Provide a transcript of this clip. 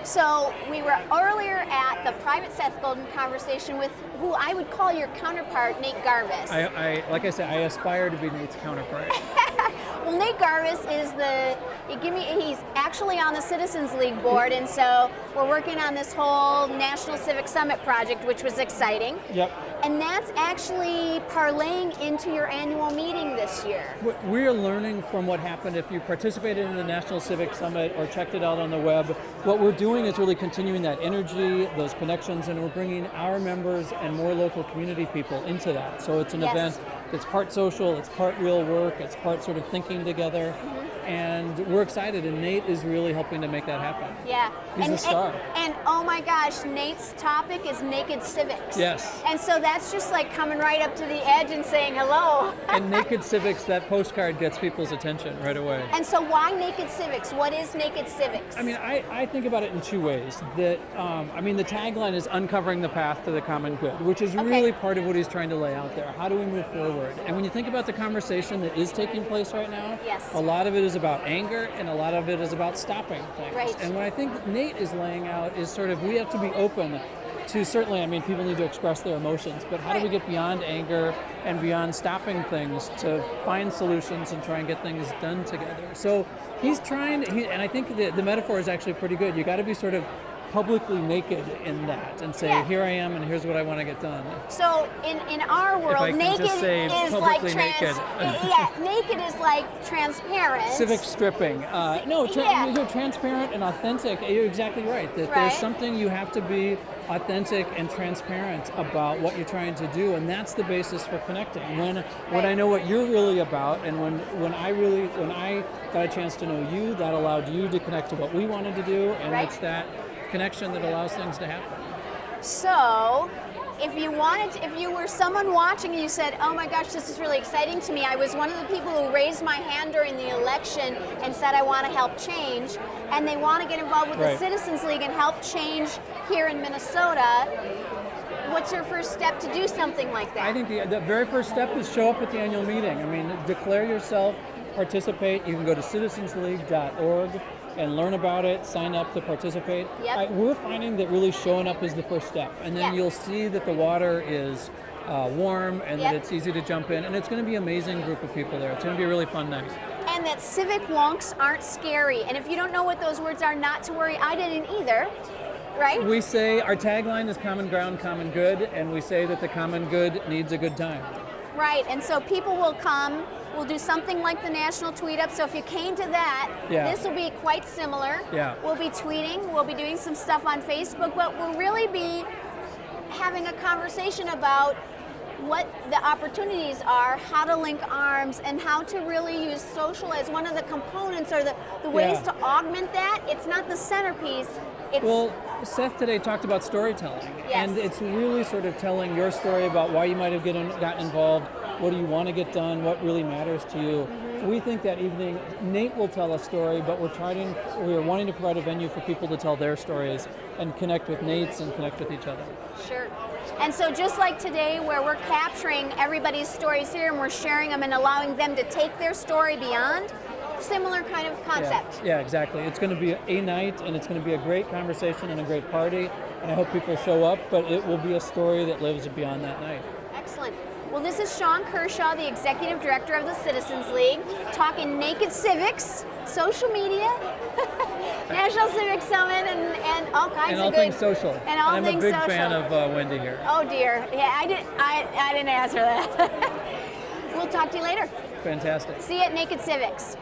So we were earlier at the private Seth Golden conversation with who I would call your counterpart, Nate Garvis. Like I said, I aspire to be Nate's counterpart. Well, Nate Garvis is he's actually on the Citizens League board, and so we're working on this whole National Civic Summit project, which was exciting. Yep. And that's actually parlaying into your annual meeting this year. We're learning from what happened. If you participated in the National Civic Summit or checked it out on the web, what we're doing is really continuing that energy, those connections, and we're bringing our members and more local community people into that. So it's an event that's part social, it's part real work, it's part sort of thinking together. And we're excited, and Nate is really helping to make that happen. Yeah. He's the star. And oh my gosh, Nate's topic is Naked Civics. Yes. And so that's just like coming right up to the edge and saying hello. And Naked Civics, that postcard gets people's attention right away. And so why Naked Civics? What is Naked Civics? I mean, I think about it in two ways. That the tagline is uncovering the path to the common good, which is really part of what he's trying to lay out there. How do we move forward? And when you think about the conversation that is taking place right now, a lot of it is about anger, and a lot of it is about stopping things. Right. And what I think Nate is laying out is sort of, we have to be open to, certainly, I mean, people need to express their emotions, but how do we get beyond anger and beyond stopping things to find solutions and try and get things done together? So he's trying, and I think the metaphor is actually pretty good. You got to be sort of publicly naked in that and say, here I am and here's what I want to get done. So in our world, naked is like naked is like transparent. Civic stripping. You're transparent and authentic. You're exactly right. That there's something you have to be authentic and transparent about what you're trying to do, and that's the basis for connecting. When I know what you're really about, and when I got a chance to know you, that allowed you to connect to what we wanted to do, and it's that connection that allows things to happen. So, if you were someone watching and you said, oh my gosh, this is really exciting to me, I was one of the people who raised my hand during the election and said I want to help change, and they want to get involved with the Citizens League and help change here in Minnesota, what's your first step to do something like that? I think the very first step is show up at the annual meeting. I mean, declare yourself, participate. You can go to citizensleague.org and learn about it, sign up to participate. We're finding that really showing up is the first step, and then you'll see that the water is warm and that it's easy to jump in, and it's going to be an amazing group of people there. It's going to be a really fun night. And that civic wonks aren't scary, and if you don't know what those words are, not to worry, I didn't either. Right? We say our tagline is common ground, common good, and we say that the common good needs a good time. Right, and so people will come. We'll do something like the National Tweet Up. So if you came to that, this will be quite similar. We'll be tweeting, we'll be doing some stuff on Facebook, but we'll really be having a conversation about what the opportunities are, how to link arms, and how to really use social as one of the components or the ways to augment that. It's not the centerpiece. Well, Seth today talked about storytelling, and it's really sort of telling your story about why you might have gotten involved, what do you want to get done, what really matters to you. We think that evening, Nate will tell a story, but we're wanting to provide a venue for people to tell their stories and connect with Nate's and connect with each other. Sure. And so just like today, where we're capturing everybody's stories here and we're sharing them and allowing them to take their story beyond, similar kind of concept. Yeah, exactly. It's going to be a night, and it's going to be a great conversation and a great party, and I hope people show up, but it will be a story that lives beyond that night. Excellent. Well, this is Sean Kershaw, the Executive Director of the Citizens League, talking Naked Civics, social media, National Civic Summit, and all kinds of good... things social. And all things social. I'm a big fan of Wendy here. Oh dear. Yeah, I didn't answer that. We'll talk to you later. Fantastic. See you at Naked Civics.